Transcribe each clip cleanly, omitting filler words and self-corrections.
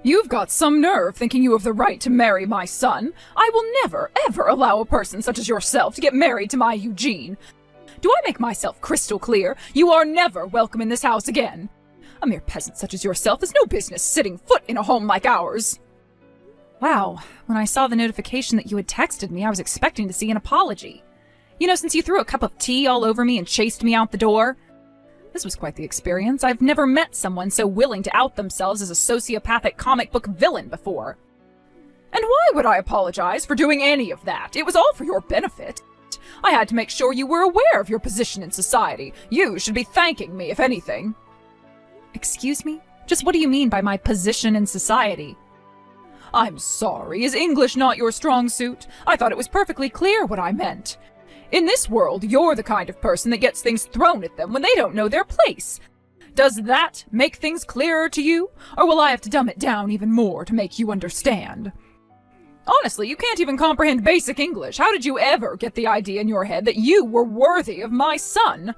You've got some nerve thinking you have the right to marry my son. I will never, ever allow a person such as yourself to get married to my Eugene. Do I make myself crystal clear? You are never welcome in this house again. A mere peasant such as yourself has no business setting foot in a home like ours. Wow, when I saw the notification that you had texted me, I was expecting to see an apology. You know, since you threw a cup of tea all over me and chased me out the door. This was quite the experience. I've never met someone so willing to out themselves as a sociopathic comic book villain before. And why would I apologize for doing any of that? It was all for your benefit. I had to make sure you were aware of your position in society. You should be thanking me, if anything. Excuse me? Just what do you mean by my position in society? I'm sorry. Is English not your strong suit? I thought it was perfectly clear what I meant. In this world, you're the kind of person that gets things thrown at them when they don't know their place. Does that make things clearer to you? Or will I have to dumb it down even more to make you understand? Honestly, you can't even comprehend basic English. How did you ever get the idea in your head that you were worthy of my son?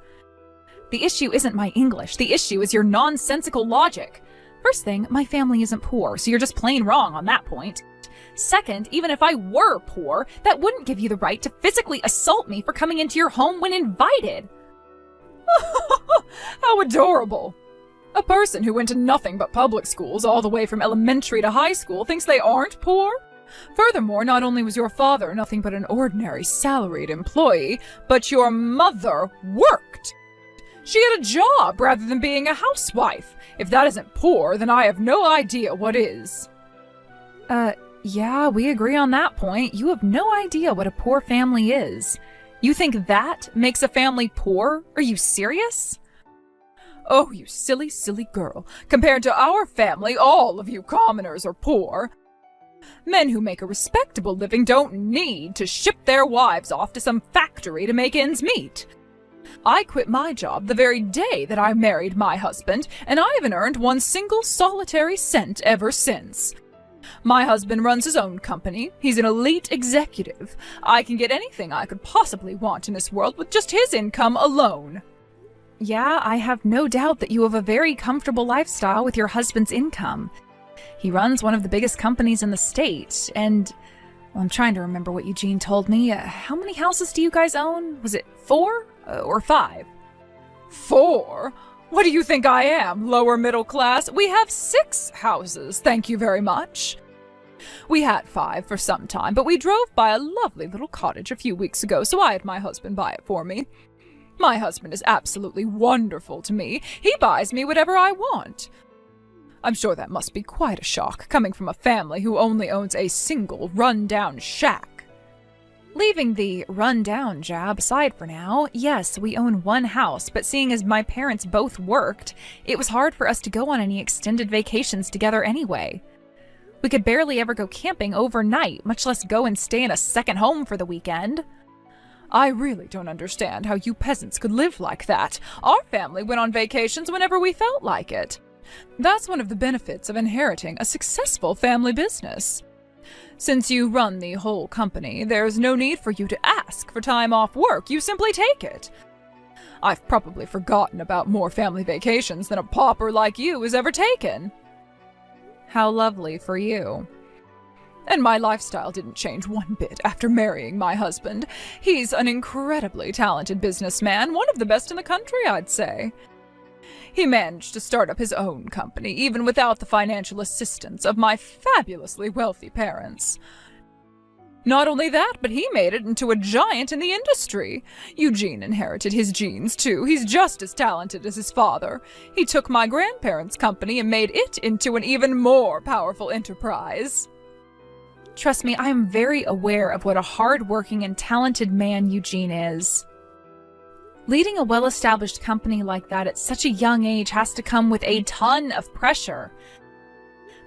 The issue isn't my English. The issue is your nonsensical logic. First thing, my family isn't poor, so you're just plain wrong on that point. Second, even if I were poor, that wouldn't give you the right to physically assault me for coming into your home when invited. How adorable. A person who went to nothing but public schools all the way from elementary to high school thinks they aren't poor? Furthermore, not only was your father nothing but an ordinary salaried employee, but your mother worked. She had a job rather than being a housewife. If that isn't poor, then I have no idea what is. Yeah, we agree on that point. You have no idea what a poor family is. You think that makes a family poor? Are you serious? Oh, you silly, silly girl. Compared to our family, all of you commoners are poor. Men who make a respectable living don't need to ship their wives off to some factory to make ends meet. I quit my job the very day that I married my husband, and I haven't earned one single solitary cent ever since. My husband runs his own company. He's an elite executive. I can get anything I could possibly want in this world with just his income alone. Yeah, I have no doubt that you have a very comfortable lifestyle with your husband's income. He runs one of the biggest companies in the state, and well, I'm trying to remember what Eugene told me. How many houses do you guys own? Was it 4 or 5? 4? What do you think I am, lower middle class? We have 6 houses, thank you very much. We had 5 for some time, but we drove by a lovely little cottage a few weeks ago, so I had my husband buy it for me. My husband is absolutely wonderful to me. He buys me whatever I want. I'm sure that must be quite a shock, coming from a family who only owns a single run-down shack. Leaving the run-down jab aside for now, yes, we own one house, but seeing as my parents both worked, it was hard for us to go on any extended vacations together anyway. We could barely ever go camping overnight, much less go and stay in a second home for the weekend. I really don't understand how you peasants could live like that. Our family went on vacations whenever we felt like it. That's one of the benefits of inheriting a successful family business. Since you run the whole company, there's no need for you to ask for time off work. You simply take it. I've probably forgotten about more family vacations than a pauper like you has ever taken. How lovely for you. And my lifestyle didn't change one bit after marrying my husband. He's an incredibly talented businessman, one of the best in the country, I'd say. He managed to start up his own company, even without the financial assistance of my fabulously wealthy parents. Not only that, but he made it into a giant in the industry. Eugene inherited his genes, too. He's just as talented as his father. He took my grandparents' company and made it into an even more powerful enterprise. Trust me, I am very aware of what a hard-working and talented man Eugene is. Leading a well-established company like that at such a young age has to come with a ton of pressure.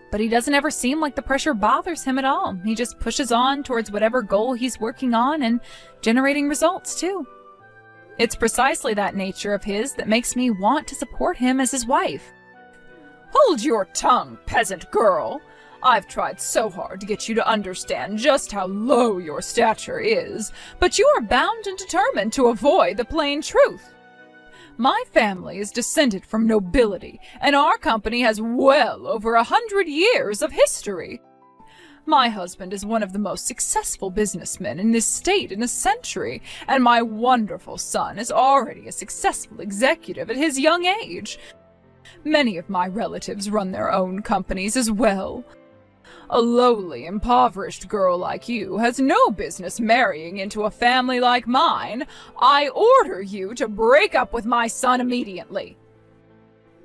But he doesn't ever seem like the pressure bothers him at all. He just pushes on towards whatever goal he's working on and generating results, too. It's precisely that nature of his that makes me want to support him as his wife. Hold your tongue, peasant girl! I've tried so hard to get you to understand just how low your stature is, but you are bound and determined to avoid the plain truth. My family is descended from nobility, and our company has well over 100 years of history. My husband is one of the most successful businessmen in this state in a century, and my wonderful son is already a successful executive at his young age. Many of my relatives run their own companies as well. A lowly, impoverished girl like you has no business marrying into a family like mine. I order you to break up with my son immediately.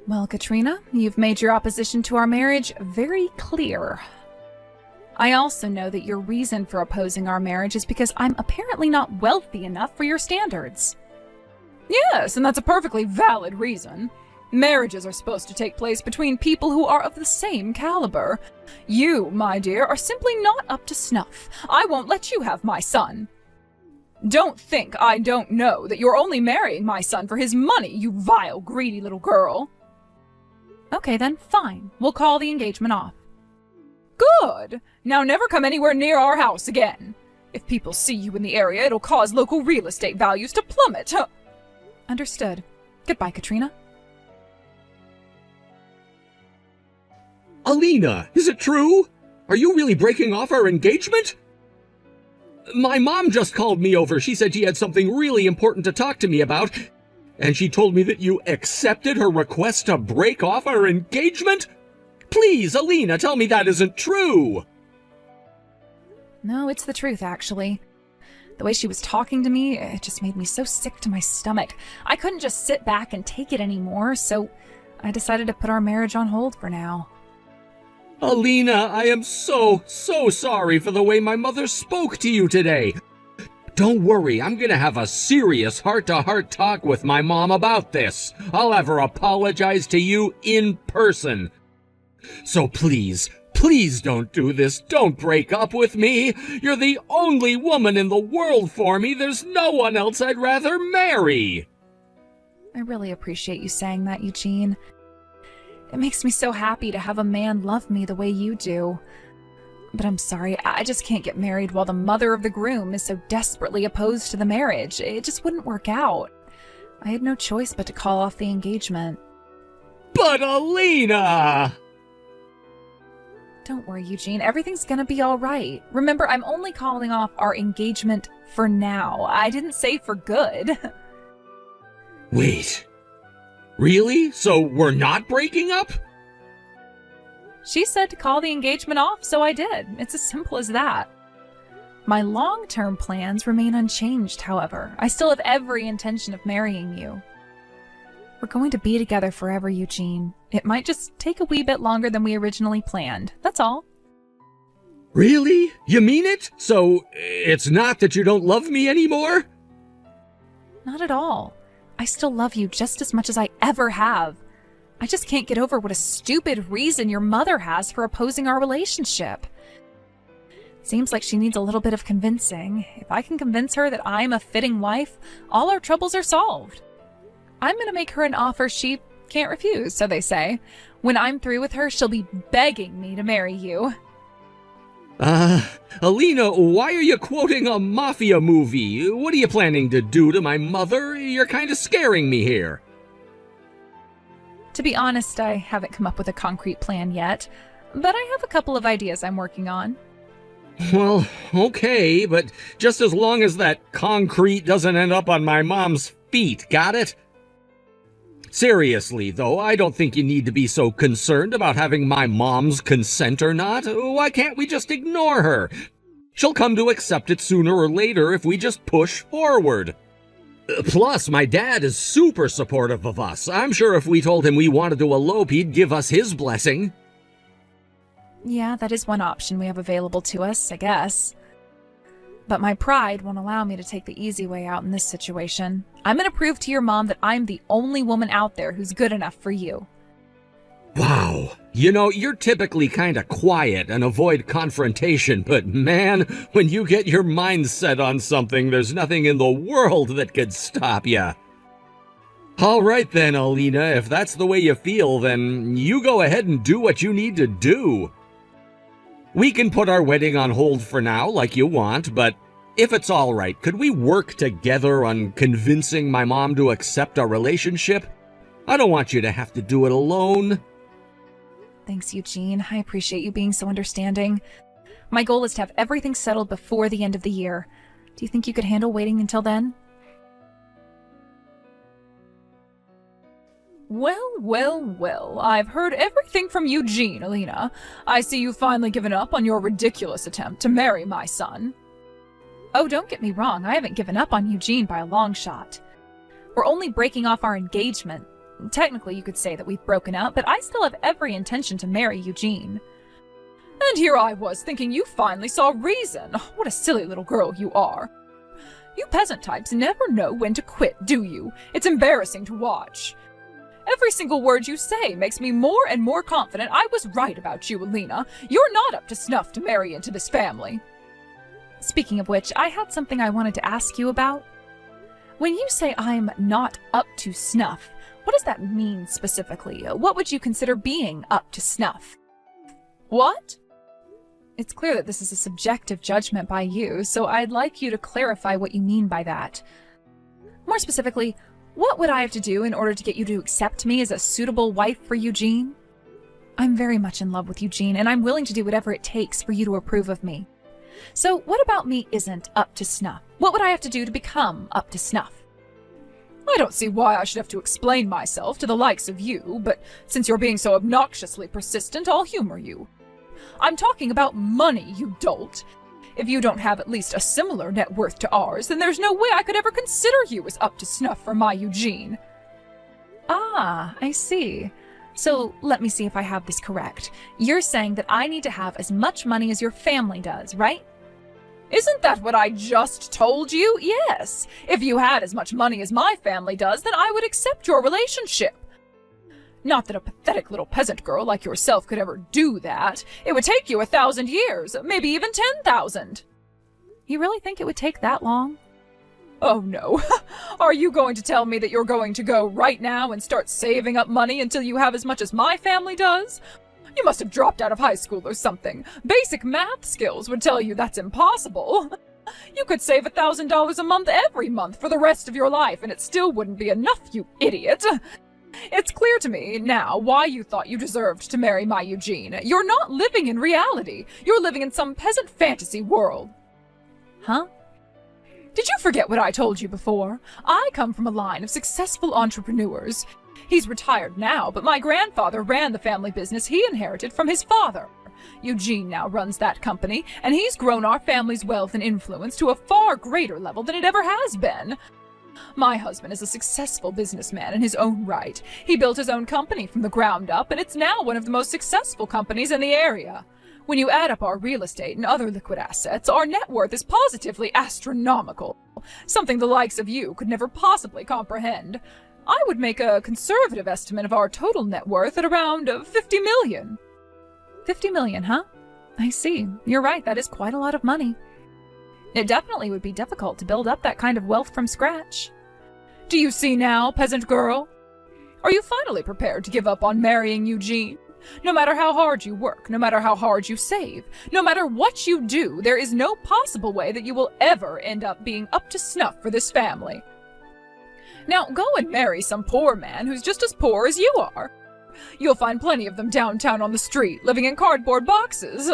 Well, Katrina, you've made your opposition to our marriage very clear. I also know that your reason for opposing our marriage is because I'm apparently not wealthy enough for your standards. Yes, and that's a perfectly valid reason. Marriages are supposed to take place between people who are of the same caliber. You, my dear, are simply not up to snuff. I won't let you have my son. Don't think I don't know that you're only marrying my son for his money, you vile, greedy little girl. Okay then, fine. We'll call the engagement off. Good! Now never come anywhere near our house again. If people see you in the area, it'll cause local real estate values to plummet. Understood. Goodbye, Katrina. Alina, is it true? Are you really breaking off our engagement? My mom just called me over. She said she had something really important to talk to me about. And she told me that you accepted her request to break off our engagement? Please, Alina, tell me that isn't true. No, it's the truth, actually. The way she was talking to me, it just made me so sick to my stomach. I couldn't just sit back and take it anymore, so I decided to put our marriage on hold for now. Alina, I am so sorry for the way my mother spoke to you today. Don't worry, I'm gonna have a serious heart-to-heart talk with my mom about this. I'll have her apologize to you in person. So please don't do this. Don't break up with me. You're the only woman in the world for me. There's no one else I'd rather marry. I really appreciate you saying that, Eugene. It makes me so happy to have a man love me the way you do. But I'm sorry, I just can't get married while the mother of the groom is so desperately opposed to the marriage. It just wouldn't work out. I had no choice but to call off the engagement. But Alina! Don't worry, Eugene. Everything's gonna be all right. Remember, I'm only calling off our engagement for now. I didn't say for good. Wait. Really? So we're not breaking up? She said to call the engagement off, so I did. It's as simple as that. My long-term plans remain unchanged, however. I still have every intention of marrying you. We're going to be together forever, Eugene. It might just take a wee bit longer than we originally planned. That's all. Really? You mean it? So it's not that you don't love me anymore? Not at all. I still love you just as much as I ever have. I just can't get over what a stupid reason your mother has for opposing our relationship. Seems like she needs a little bit of convincing. If I can convince her that I'm a fitting wife, all our troubles are solved. I'm gonna make her an offer she can't refuse, so they say. When I'm through with her, she'll be begging me to marry you. Alina, why are you quoting a mafia movie? What are you planning to do to my mother? You're kind of scaring me here. To be honest, I haven't come up with a concrete plan yet, but I have a couple of ideas I'm working on. Well, okay, but just as long as that concrete doesn't end up on my mom's feet, got it? Seriously, though, I don't think you need to be so concerned about having my mom's consent or not. Why can't we just ignore her? She'll come to accept it sooner or later if we just push forward. Plus, my dad is super supportive of us. I'm sure if we told him we wanted to elope, he'd give us his blessing. Yeah, that is one option we have available to us, I guess. But my pride won't allow me to take the easy way out in this situation. I'm gonna prove to your mom that I'm the only woman out there who's good enough for you. Wow. You know, you're typically kind of quiet and avoid confrontation, but man, when you get your mind set on something, there's nothing in the world that could stop you. All right then, Alina, if that's the way you feel, then you go ahead and do what you need to do. We can put our wedding on hold for now, like you want, but If it's all right, could we work together on convincing my mom to accept our relationship? I don't want you to have to do it alone. Thanks, Eugene. I appreciate you being so understanding. My goal is to have everything settled before the end of the year. Do you think you could handle waiting until then? Well, I've heard everything from Eugene, Alina. I see you've finally given up on your ridiculous attempt to marry my son. Oh, don't get me wrong, I haven't given up on Eugene by a long shot. We're only breaking off our engagement. Technically, you could say that we've broken up, but I still have every intention to marry Eugene. And here I was thinking you finally saw reason. What a silly little girl you are. You peasant types never know when to quit, do you? It's embarrassing to watch. Every single word you say makes me more and more confident I was right about you, Alina. You're not up to snuff to marry into this family. Speaking of which, I had something I wanted to ask you about. When you say I'm not up to snuff, what does that mean specifically? What would you consider being up to snuff? What? It's clear that this is a subjective judgment by you, so I'd like you to clarify what you mean by that. More specifically, what would I have to do in order to get you to accept me as a suitable wife for Eugene? I'm very much in love with Eugene, and I'm willing to do whatever it takes for you to approve of me. So what about me isn't up to snuff? What would I have to do to become up to snuff? I don't see why I should have to explain myself to the likes of you, but since you're being so obnoxiously persistent, I'll humor you. I'm talking about money, you dolt. If you don't have at least a similar net worth to ours, then there's no way I could ever consider you as up to snuff for my Eugene. Ah, I see. So let me see if I have this correct. You're saying that I need to have as much money as your family does, right? Isn't that what I just told you? Yes. If you had as much money as my family does, then I would accept your relationship. Not that a pathetic little peasant girl like yourself could ever do that. It would take you 1,000 years, maybe even 10,000. You really think it would take that long? Oh no. Are you going to tell me that you're going to go right now and start saving up money until you have as much as my family does? You must have dropped out of high school or something. Basic math skills would tell you that's impossible. You could save $1,000 a month every month for the rest of your life, and it still wouldn't be enough, you idiot. It's clear to me now why you thought you deserved to marry my Eugene. You're not living in reality. You're living in some peasant fantasy world. Huh? Did you forget what I told you before? I come from a line of successful entrepreneurs. He's retired now, but my grandfather ran the family business he inherited from his father. Eugene now runs that company, and he's grown our family's wealth and influence to a far greater level than it ever has been. My husband is a successful businessman in his own right. He built his own company from the ground up, and it's now one of the most successful companies in the area. When you add up our real estate and other liquid assets, our net worth is positively astronomical, something the likes of you could never possibly comprehend. I would make a conservative estimate of our total net worth at around 50 million. 50 million, huh? I see. You're right, that is quite a lot of money. It definitely would be difficult to build up that kind of wealth from scratch. Do you see now, peasant girl? Are you finally prepared to give up on marrying Eugene? No matter how hard you work, no matter how hard you save, no matter what you do, there is no possible way that you will ever end up being up to snuff for this family. Now go and marry some poor man who's just as poor as you are. You'll find plenty of them downtown on the street, living in cardboard boxes.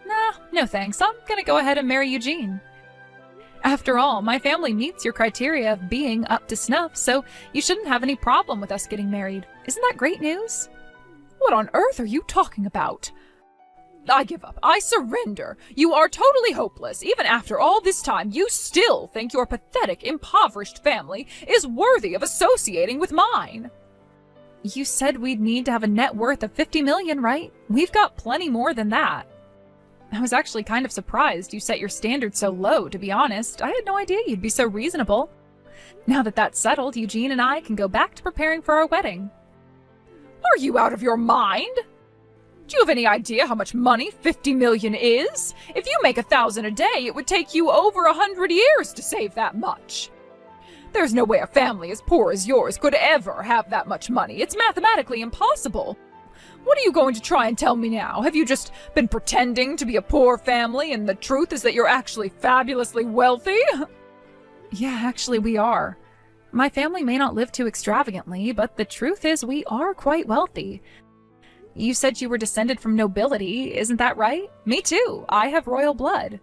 Nah, no thanks. I'm gonna go ahead and marry Eugene. After all, my family meets your criteria of being up to snuff, so you shouldn't have any problem with us getting married. Isn't that great news? What on earth are you talking about? I give up. I surrender. You are totally hopeless. Even after all this time, you still think your pathetic, impoverished family is worthy of associating with mine. You said we'd need to have a net worth of 50 million, right? We've got plenty more than that. I was actually kind of surprised you set your standards so low, to be honest. I had no idea you'd be so reasonable. Now that that's settled, Eugene and I can go back to preparing for our wedding. Are you out of your mind? Do you have any idea how much money 50 million is? If you make 1,000 a day, it would take you over 100 years to save that much. There's no way a family as poor as yours could ever have that much money. It's mathematically impossible. What are you going to try and tell me now? Have you just been pretending to be a poor family and the truth is that you're actually fabulously wealthy? Yeah, actually we are. My family may not live too extravagantly, but the truth is we are quite wealthy. You said you were descended from nobility, isn't that right? Me too. I have royal blood.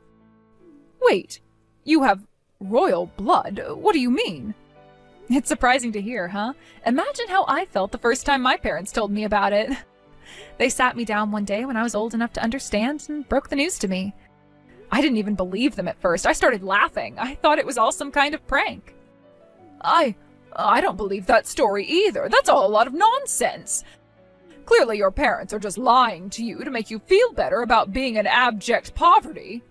Wait, you have royal blood? What do you mean? It's surprising to hear, huh? Imagine how I felt the first time my parents told me about it. They sat me down one day when I was old enough to understand and broke the news to me. I didn't even believe them at first. I started laughing. I thought it was all some kind of prank. I don't believe that story either. That's all a lot of nonsense. Clearly your parents are just lying to you to make you feel better about being in abject poverty.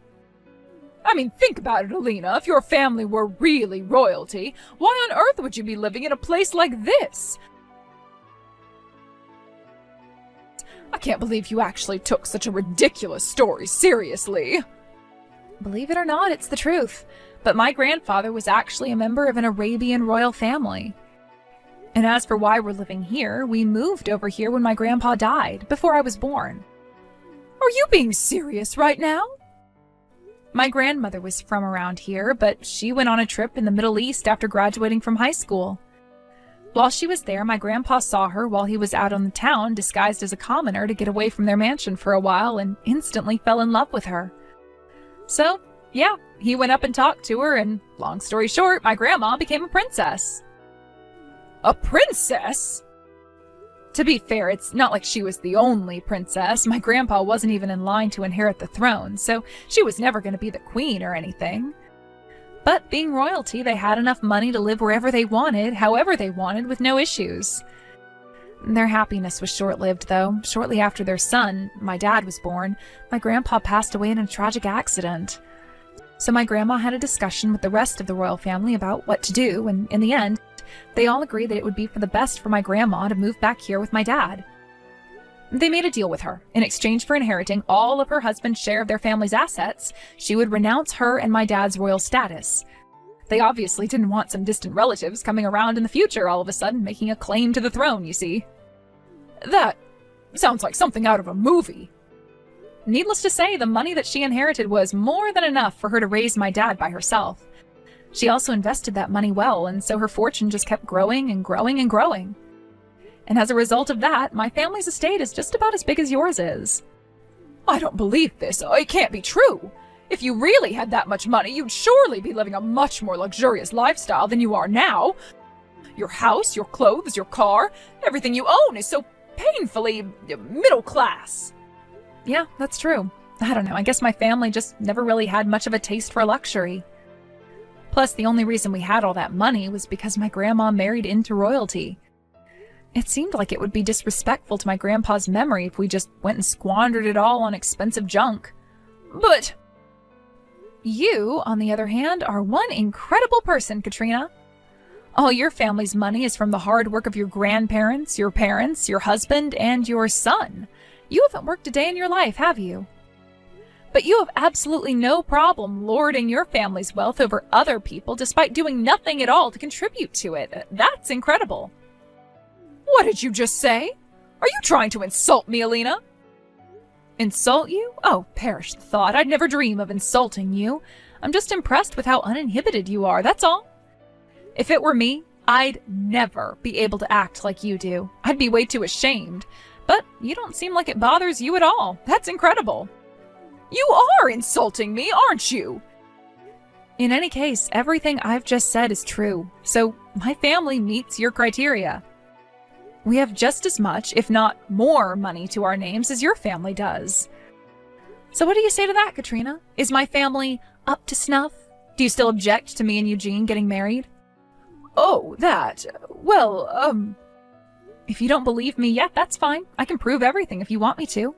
I mean, think about it, Alina. If your family were really royalty, why on earth would you be living in a place like this? I can't believe you actually took such a ridiculous story seriously. Believe it or not, it's the truth. But my grandfather was actually a member of an Arabian royal family. And as for why we're living here, we moved over here when my grandpa died, before I was born. Are you being serious right now? My grandmother was from around here, but she went on a trip in the Middle East after graduating from high school. While she was there, my grandpa saw her while he was out on the town disguised as a commoner to get away from their mansion for a while and instantly fell in love with her. So, yeah, he went up and talked to her, and long story short, my grandma became a princess. A princess? To be fair, it's not like she was the only princess. My grandpa wasn't even in line to inherit the throne, so she was never going to be the queen or anything. But being royalty, they had enough money to live wherever they wanted, however they wanted, with no issues. Their happiness was short-lived, though. Shortly after their son, my dad, was born, my grandpa passed away in a tragic accident. So my grandma had a discussion with the rest of the royal family about what to do, and in the end, they all agreed that it would be for the best for my grandma to move back here with my dad. They made a deal with her. In exchange for inheriting all of her husband's share of their family's assets, she would renounce her and my dad's royal status. They obviously didn't want some distant relatives coming around in the future all of a sudden making a claim to the throne, you see. That sounds like something out of a movie. Needless to say, the money that she inherited was more than enough for her to raise my dad by herself. She also invested that money well, and so her fortune just kept growing and growing and growing. And as a result of that, my family's estate is just about as big as yours is. I don't believe this. It can't be true. If you really had that much money, you'd surely be living a much more luxurious lifestyle than you are now. Your house, your clothes, your car, everything you own is so painfully middle class. Yeah, that's true. I don't know, I guess my family just never really had much of a taste for luxury. Plus, the only reason we had all that money was because my grandma married into royalty. It seemed like it would be disrespectful to my grandpa's memory if we just went and squandered it all on expensive junk. But you, on the other hand, are one incredible person, Katrina. All your family's money is from the hard work of your grandparents, your parents, your husband, and your son. You haven't worked a day in your life, have you? But you have absolutely no problem lording your family's wealth over other people despite doing nothing at all to contribute to it. That's incredible. What did you just say? Are you trying to insult me, Alina? Insult you? Oh, perish the thought. I'd never dream of insulting you. I'm just impressed with how uninhibited you are, that's all. If it were me, I'd never be able to act like you do. I'd be way too ashamed. But you don't seem like it bothers you at all. That's incredible. You are insulting me, aren't you? In any case, everything I've just said is true, so my family meets your criteria. We have just as much, if not more, money to our names as your family does. So what do you say to that, Katrina? Is my family up to snuff? Do you still object to me and Eugene getting married? Oh, that. Well, If you don't believe me yet, that's fine. I can prove everything if you want me to.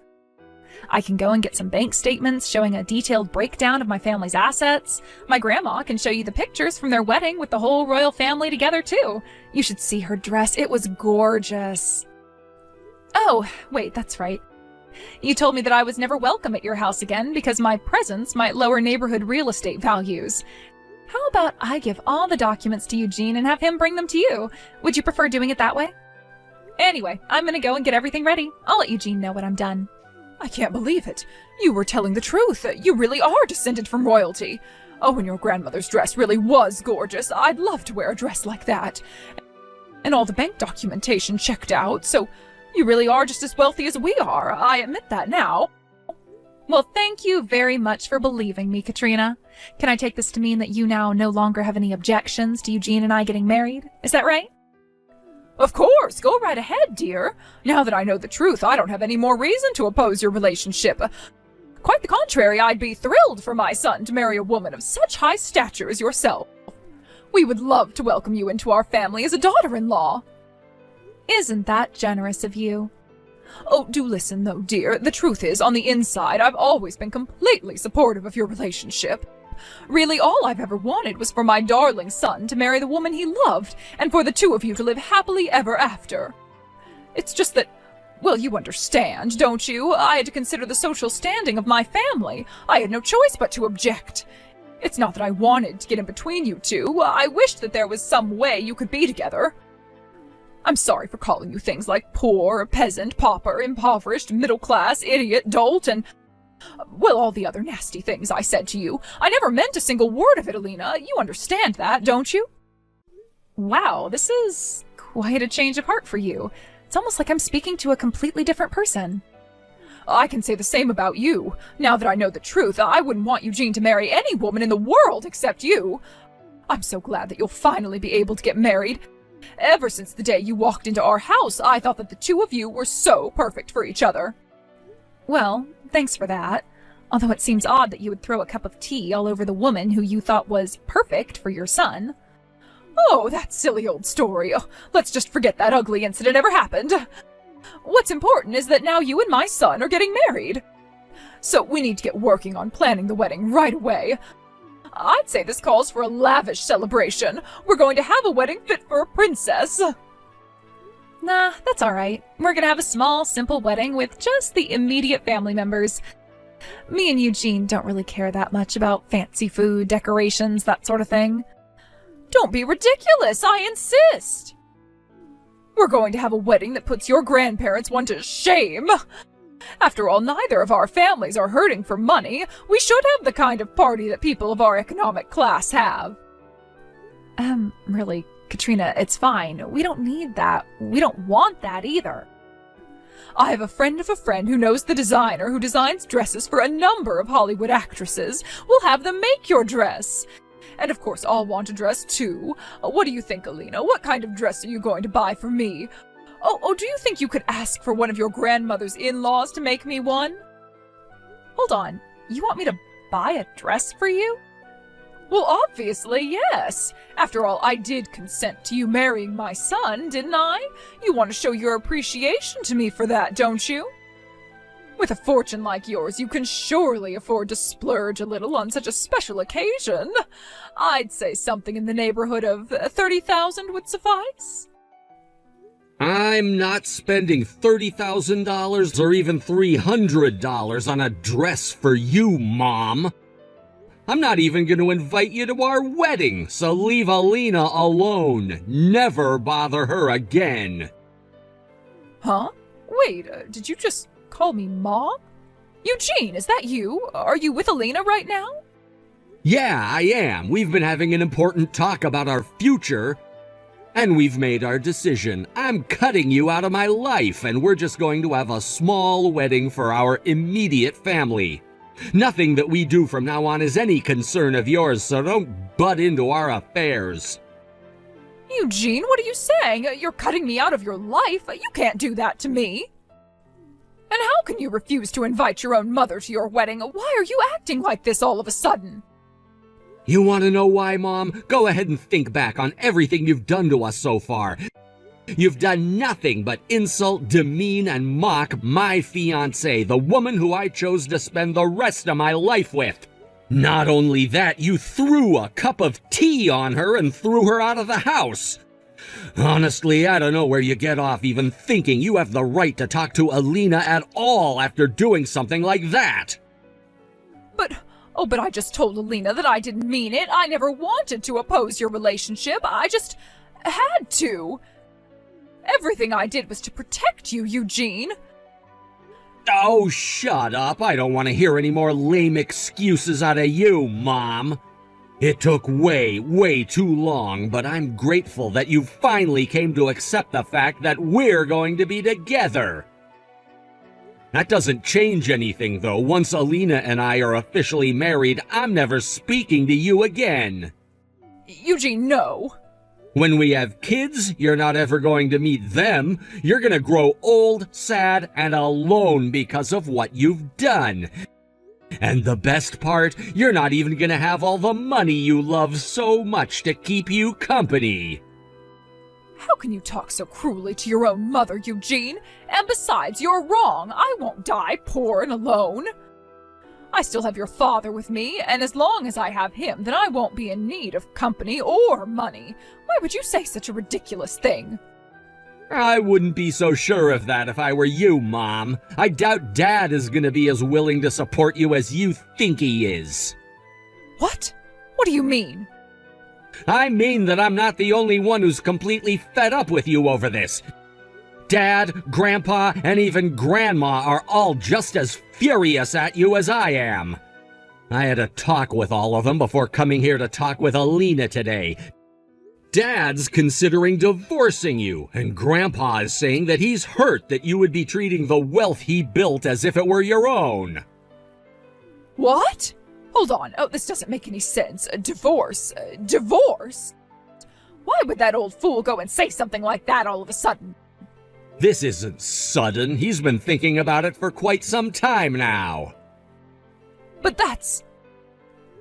I can go and get some bank statements showing a detailed breakdown of my family's assets. My grandma can show you the pictures from their wedding with the whole royal family together, too. You should see her dress. It was gorgeous. Oh, wait, that's right. You told me that I was never welcome at your house again because my presence might lower neighborhood real estate values. How about I give all the documents to Eugene and have him bring them to you? Would you prefer doing it that way? Anyway, I'm gonna go and get everything ready. I'll let Eugene know when I'm done. I can't believe it. You were telling the truth. You really are descended from royalty. Oh, and your grandmother's dress really was gorgeous. I'd love to wear a dress like that. And all the bank documentation checked out, so you really are just as wealthy as we are. I admit that now. Well, thank you very much for believing me, Katrina. Can I take this to mean that you now no longer have any objections to Eugene and I getting married? Is that right? Of course, go right ahead, dear. Now that I know the truth, I don't have any more reason to oppose your relationship. Quite the contrary, I'd be thrilled for my son to marry a woman of such high stature as yourself. We would love to welcome you into our family as a daughter-in-law. Isn't that generous of you? Oh, do listen, though, dear. The truth is, on the inside, I've always been completely supportive of your relationship. Really, all I've ever wanted was for my darling son to marry the woman he loved, and for the two of you to live happily ever after. It's just that, well, you understand, don't you? I had to consider the social standing of my family. I had no choice but to object. It's not that I wanted to get in between you two. I wished that there was some way you could be together. I'm sorry for calling you things like poor, peasant, pauper, impoverished, middle class, idiot, dolt, and, well, all the other nasty things I said to you. I never meant a single word of it, Alina. You understand that, don't you? Wow, this is quite a change of heart for you. It's almost like I'm speaking to a completely different person. I can say the same about you. Now that I know the truth, I wouldn't want Eugene to marry any woman in the world except you. I'm so glad that you'll finally be able to get married. Ever since the day you walked into our house, I thought that the two of you were so perfect for each other. Well, thanks for that. Although it seems odd that you would throw a cup of tea all over the woman who you thought was perfect for your son. Oh, that silly old story. Oh, let's just forget that ugly incident ever happened. What's important is that now you and my son are getting married. So we need to get working on planning the wedding right away. I'd say this calls for a lavish celebration. We're going to have a wedding fit for a princess. Nah, that's all right. We're gonna have a small, simple wedding with just the immediate family members. Me and Eugene don't really care that much about fancy food, decorations, that sort of thing. Don't be ridiculous, I insist. We're going to have a wedding that puts your grandparents one to shame. After all, neither of our families are hurting for money. We should have the kind of party that people of our economic class have. Really, Katrina, it's fine. We don't need that. We don't want that either. I have a friend of a friend who knows the designer who designs dresses for a number of Hollywood actresses. We'll have them make your dress. And of course, I'll want a dress too. What do you think, Alina? What kind of dress are you going to buy for me? Oh, do you think you could ask for one of your grandmother's in-laws to make me one? Hold on. You want me to buy a dress for you? Well, obviously, yes. After all, I did consent to you marrying my son, didn't I? You want to show your appreciation to me for that, don't you? With a fortune like yours, you can surely afford to splurge a little on such a special occasion. I'd say something in the neighborhood of 30,000 would suffice. I'm not spending $30,000 or even $300 on a dress for you, Mom. I'm not even going to invite you to our wedding, so leave Alina alone. Never bother her again. Huh? Wait, did you just call me Mom? Eugene, is that you? Are you with Alina right now? Yeah, I am. We've been having an important talk about our future. And we've made our decision. I'm cutting you out of my life, and we're just going to have a small wedding for our immediate family. Nothing that we do from now on is any concern of yours, so don't butt into our affairs. Eugene, what are you saying? You're cutting me out of your life? You can't do that to me. And how can you refuse to invite your own mother to your wedding? Why are you acting like this all of a sudden? You want to know why, Mom? Go ahead and think back on everything you've done to us so far. You've done nothing but insult, demean, and mock my fiancé, the woman who I chose to spend the rest of my life with. Not only that, you threw a cup of tea on her and threw her out of the house. Honestly, I don't know where you get off even thinking you have the right to talk to Alina at all after doing something like that. But I just told Alina that I didn't mean it. I never wanted to oppose your relationship. I just had to. Everything I did was to protect you, Eugene. Oh, shut up. I don't want to hear any more lame excuses out of you, Mom. It took way too long, but I'm grateful that you finally came to accept the fact that we're going to be together. That doesn't change anything, though. Once Alina and I are officially married, I'm never speaking to you again. Eugene, no. When we have kids, you're not ever going to meet them. You're going to grow old, sad, and alone because of what you've done. And the best part, you're not even going to have all the money you love so much to keep you company. How can you talk so cruelly to your own mother, Eugene? And besides, you're wrong. I won't die poor and alone. I still have your father with me, and as long as I have him, then I won't be in need of company or money. Why would you say such a ridiculous thing? I wouldn't be so sure of that if I were you, Mom. I doubt Dad is going to be as willing to support you as you think he is. What? What do you mean? I mean that I'm not the only one who's completely fed up with you over this. Dad, Grandpa, and even Grandma are all just as furious at you as I am. I had a talk with all of them before coming here to talk with Alina today. Dad's considering divorcing you, and Grandpa is saying that he's hurt that you would be treating the wealth he built as if it were your own. What? Hold on. Oh, this doesn't make any sense. A divorce? Divorce? Why would that old fool go and say something like that all of a sudden? This isn't sudden. He's been thinking about it for quite some time now. But that's...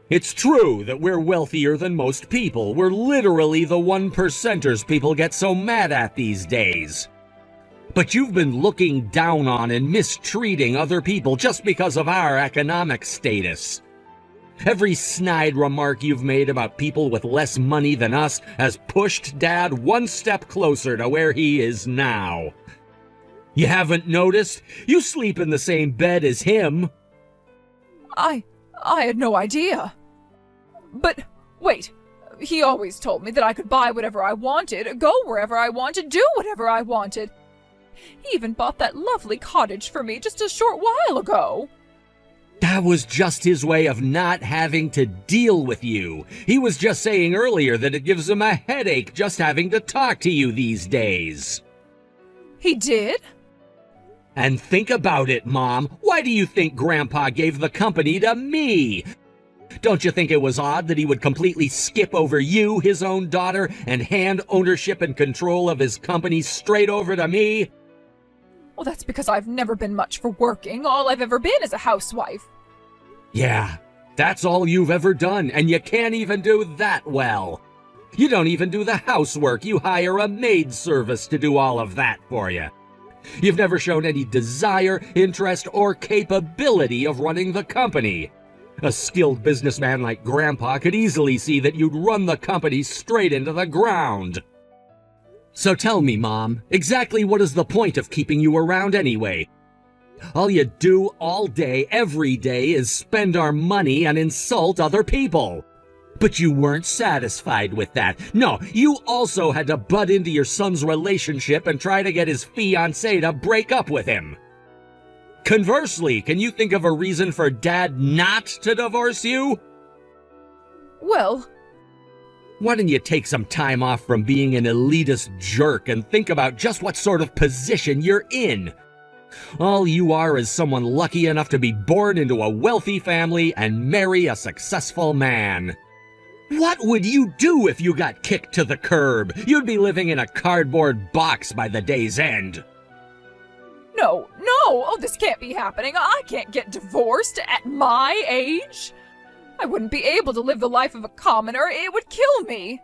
It's true that we're wealthier than most people. We're literally the 1%ers people get so mad at these days. But you've been looking down on and mistreating other people just because of our economic status. Every snide remark you've made about people with less money than us has pushed Dad one step closer to where he is now. You haven't noticed? You sleep in the same bed as him. I had no idea. But, wait, he always told me that I could buy whatever I wanted, go wherever I wanted, do whatever I wanted. He even bought that lovely cottage for me just a short while ago. That was just his way of not having to deal with you. He was just saying earlier that it gives him a headache just having to talk to you these days. He did? And think about it, Mom. Why do you think Grandpa gave the company to me? Don't you think it was odd that he would completely skip over you, his own daughter, and hand ownership and control of his company straight over to me? Well, that's because I've never been much for working. All I've ever been is a housewife. Yeah, that's all you've ever done, and you can't even do that well. You don't even do the housework. You hire a maid service to do all of that for you. You've never shown any desire, interest, or capability of running the company. A skilled businessman like Grandpa could easily see that you'd run the company straight into the ground. So tell me, Mom, exactly what is the point of keeping you around anyway? All you do all day, every day, is spend our money and insult other people. But you weren't satisfied with that. No, you also had to butt into your son's relationship and try to get his fiancé to break up with him. Conversely, can you think of a reason for Dad not to divorce you? Well... Why don't you take some time off from being an elitist jerk and think about just what sort of position you're in? All you are is someone lucky enough to be born into a wealthy family and marry a successful man. What would you do if you got kicked to the curb? You'd be living in a cardboard box by the day's end. No! Oh, this can't be happening. I can't get divorced at my age. I wouldn't be able to live the life of a commoner. It would kill me.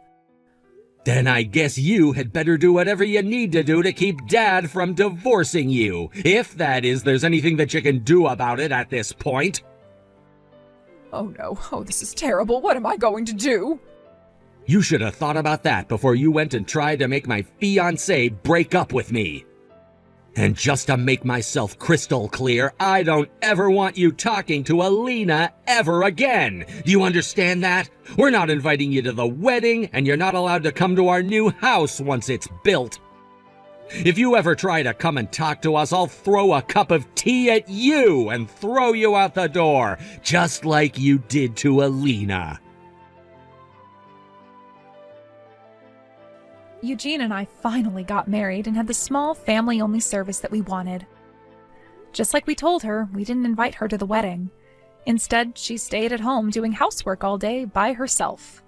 Then I guess you had better do whatever you need to do to keep Dad from divorcing you. If that is, there's anything that you can do about it at this point. Oh no. Oh, this is terrible. What am I going to do? You should have thought about that before you went and tried to make my fiancé break up with me. And just to make myself crystal clear, I don't ever want you talking to Alina ever again. Do you understand that? We're not inviting you to the wedding, and you're not allowed to come to our new house once it's built. If you ever try to come and talk to us, I'll throw a cup of tea at you and throw you out the door, just like you did to Alina. Eugene and I finally got married and had the small family-only service that we wanted. Just like we told her, we didn't invite her to the wedding. Instead, she stayed at home doing housework all day by herself.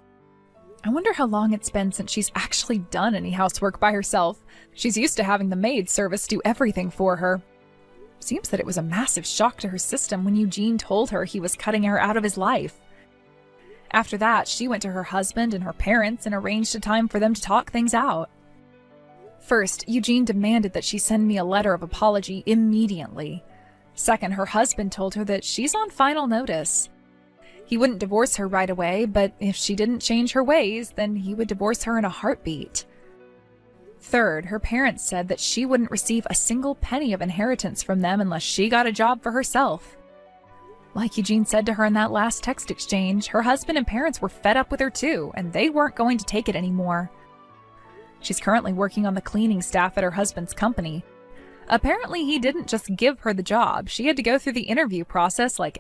I wonder how long it's been since she's actually done any housework by herself. She's used to having the maid service do everything for her. Seems that it was a massive shock to her system when Eugene told her he was cutting her out of his life. After that, she went to her husband and her parents and arranged a time for them to talk things out. First, Eugene demanded that she send me a letter of apology immediately. Second, her husband told her that she's on final notice. He wouldn't divorce her right away, but if she didn't change her ways, then he would divorce her in a heartbeat. Third, her parents said that she wouldn't receive a single penny of inheritance from them unless she got a job for herself. Like Eugene said to her in that last text exchange, her husband and parents were fed up with her too, and they weren't going to take it anymore. She's currently working on the cleaning staff at her husband's company. Apparently, he didn't just give her the job. She had to go through the interview process like